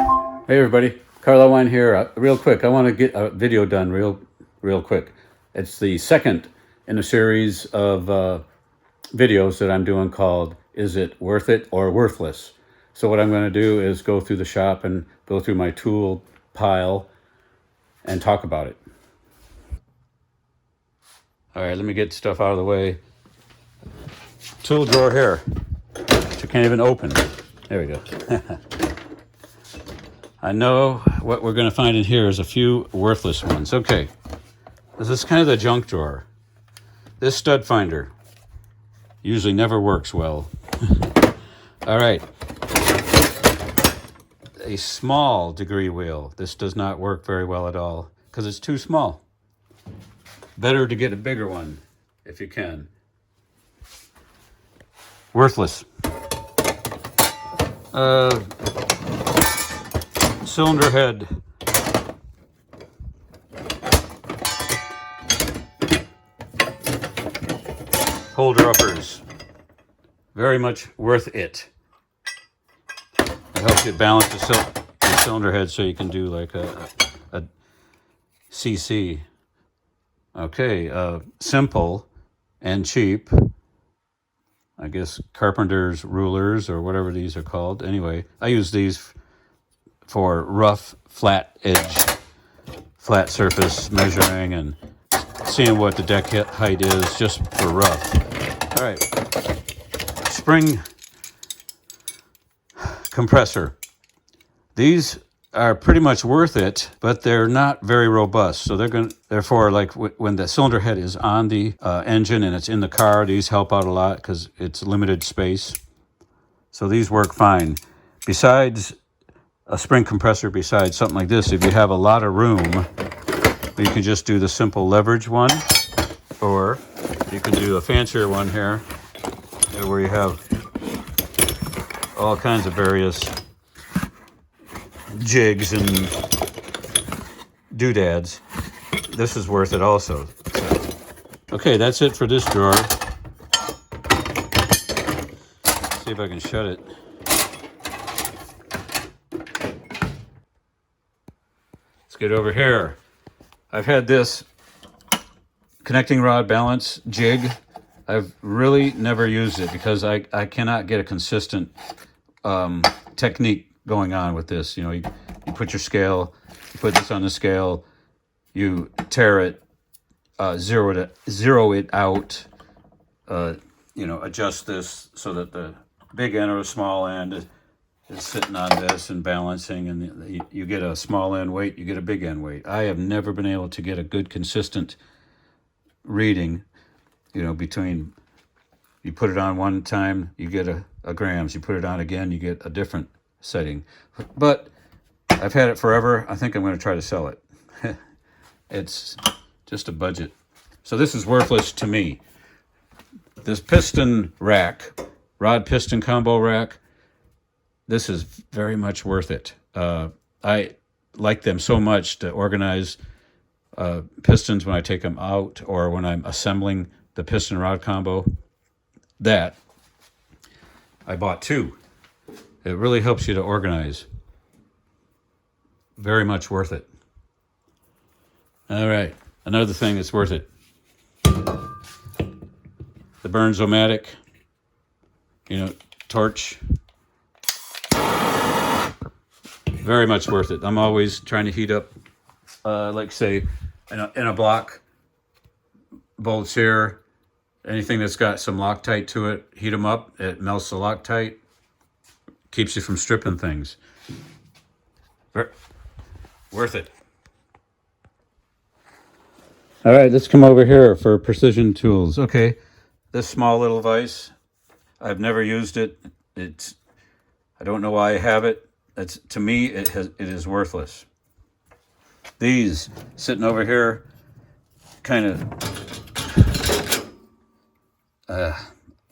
Hey everybody, Carlo Wine here. Real quick, I want to get a video done real quick. It's the second in a series of videos that I'm doing called "Is It Worth It or Worthless?" So what I'm going to do is go through the shop and go through my tool pile and talk about it. All right, let me get stuff out of the way. Tool drawer here, which I can't even open. There we go. I know what we're going to find in here is a few worthless ones. Okay, this is kind of the junk drawer. This stud finder usually never works well. All right, a small degree wheel. This does not work very well at all because it's too small. Better to get a bigger one if you can. Worthless. Cylinder head. Holder uppers. Very much worth it. It helps you balance the cylinder head so you can do like a CC. Okay, simple and cheap. I guess carpenter's rulers or whatever these are called. Anyway, I use these for rough, flat edge, flat surface measuring and seeing what the deck height is just for rough. All right, spring compressor. These are pretty much worth it, but they're not very robust. So therefore, like when the cylinder head is on the engine and it's in the car, these help out a lot because it's limited space. So these work fine. Besides a spring compressor, besides something like this, if you have a lot of room, you can just do the simple leverage one, or you can do a fancier one here where you have all kinds of various jigs and doodads. This is worth it also. Okay, that's it for this drawer. Let's see if I can shut it. Let's get over here. I've had this connecting rod balance jig. I've really never used it because I cannot get a consistent technique going on with this. You know, you put your scale, you put this on the scale, you tear it, zero it out, adjust this so that the big end or the small end is sitting on this and balancing, and you get a small end weight, you get a big end weight. I have never been able to get a good consistent reading, between you put it on one time, you get a grams, you put it on again, you get a different setting. But I've had it forever. I think I'm going to try to sell it. It's just a budget. So this is worthless to me. This piston rack, rod piston combo rack, this is very much worth it. I like them so much to organize pistons when I take them out or when I'm assembling the piston rod combo. That I bought two. It really helps you to organize. Very much worth it. All right, another thing that's worth it. The Burns-O-Matic, torch. Very much worth it. I'm always trying to heat up, like say, in a block, bolts here, anything that's got some Loctite to it, heat them up. It melts the Loctite, keeps you from stripping things. Worth it. All right, let's come over here for precision tools. Okay, this small little vise, I've never used it. I don't know why I have it. To me, it is worthless. These sitting over here, kind of,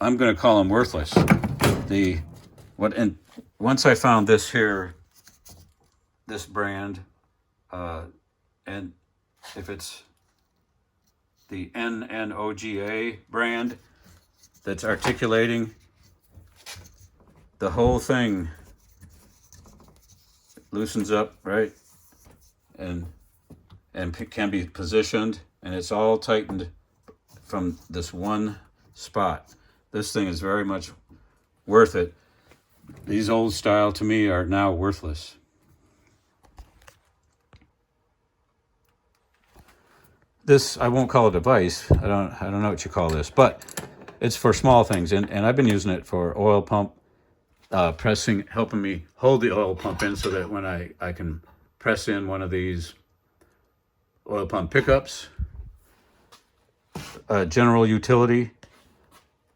I'm going to call them worthless. Once I found this here, this brand, and if it's the NNOGA brand that's articulating, the whole thing loosens up, right? And can be positioned, and it's all tightened from this one spot. This thing is very much worth it. These old style to me are now worthless. This, I won't call it a vise. I don't know what you call this, but it's for small things, and I've been using it for oil pump pressing, helping me hold the oil pump in so that when I can press in one of these oil pump pickups, general utility.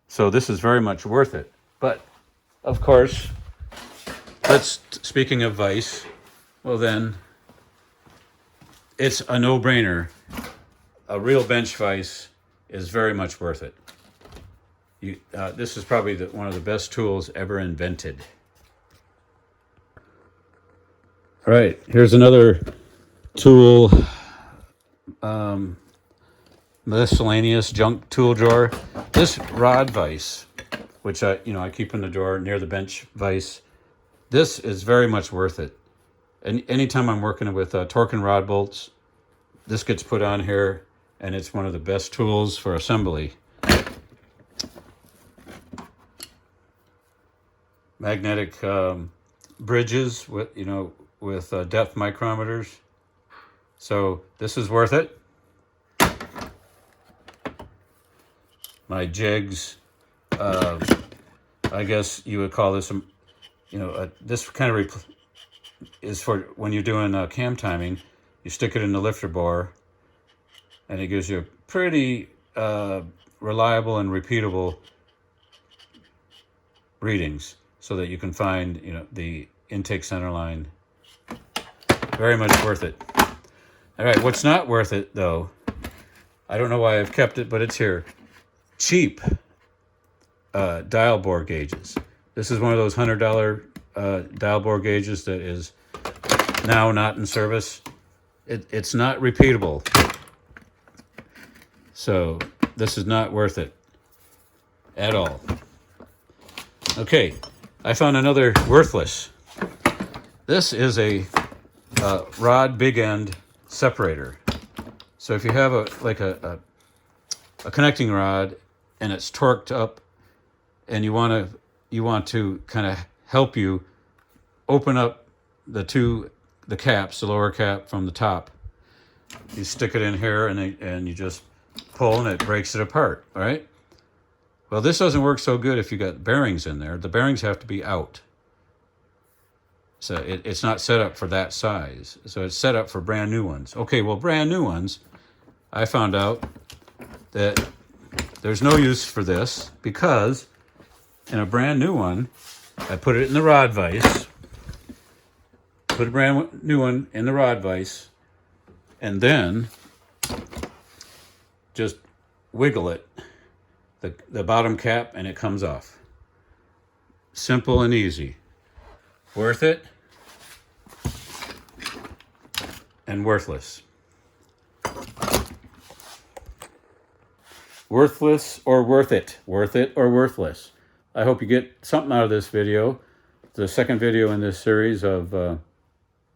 So this is very much worth it. But of course, speaking of vise, well then, it's a no-brainer. A real bench vise is very much worth it. This is probably one of the best tools ever invented. All right, here's another tool, miscellaneous junk tool drawer. This rod vise, which I keep in the drawer near the bench vise, this is very much worth it. And anytime I'm working with torque and rod bolts, this gets put on here, and it's one of the best tools for assembly. Magnetic bridges with depth micrometers. So this is worth it. My jigs, I guess you would call this, this kind of is for when you're doing cam timing. You stick it in the lifter bore, and it gives you a pretty reliable and repeatable readings, so that you can find the intake center line. Very much worth it. All right, what's not worth it though, I don't know why I've kept it, but it's here. Cheap dial bore gauges. This is one of those $100 dial bore gauges that is now not in service. It's not repeatable, so this is not worth it at all. Okay, I found another worthless. This is a rod big end separator. So if you have a connecting rod and it's torqued up, and you want to kind of help you open up the caps, the lower cap from the top, you stick it in here and you just pull, and it breaks it apart. All right. Well, this doesn't work so good if you got bearings in there. The bearings have to be out. So it's not set up for that size. So it's set up for brand new ones. Okay, well, brand new ones, I found out that there's no use for this, because in a brand new one, I put it in the rod vise, put a brand new one in the rod vise, and then just wiggle it, the bottom cap, and it comes off. Simple and easy. Worth it and worthless. Worthless or worth it? Worth it or worthless? I hope you get something out of this video. The second video in this series of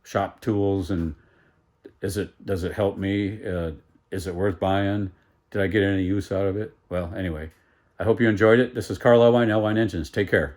shop tools, and does it help me? Is it worth buying? Did I get any use out of it? Well, anyway, I hope you enjoyed it. This is Carl Elwine, Elwine Engines. Take care.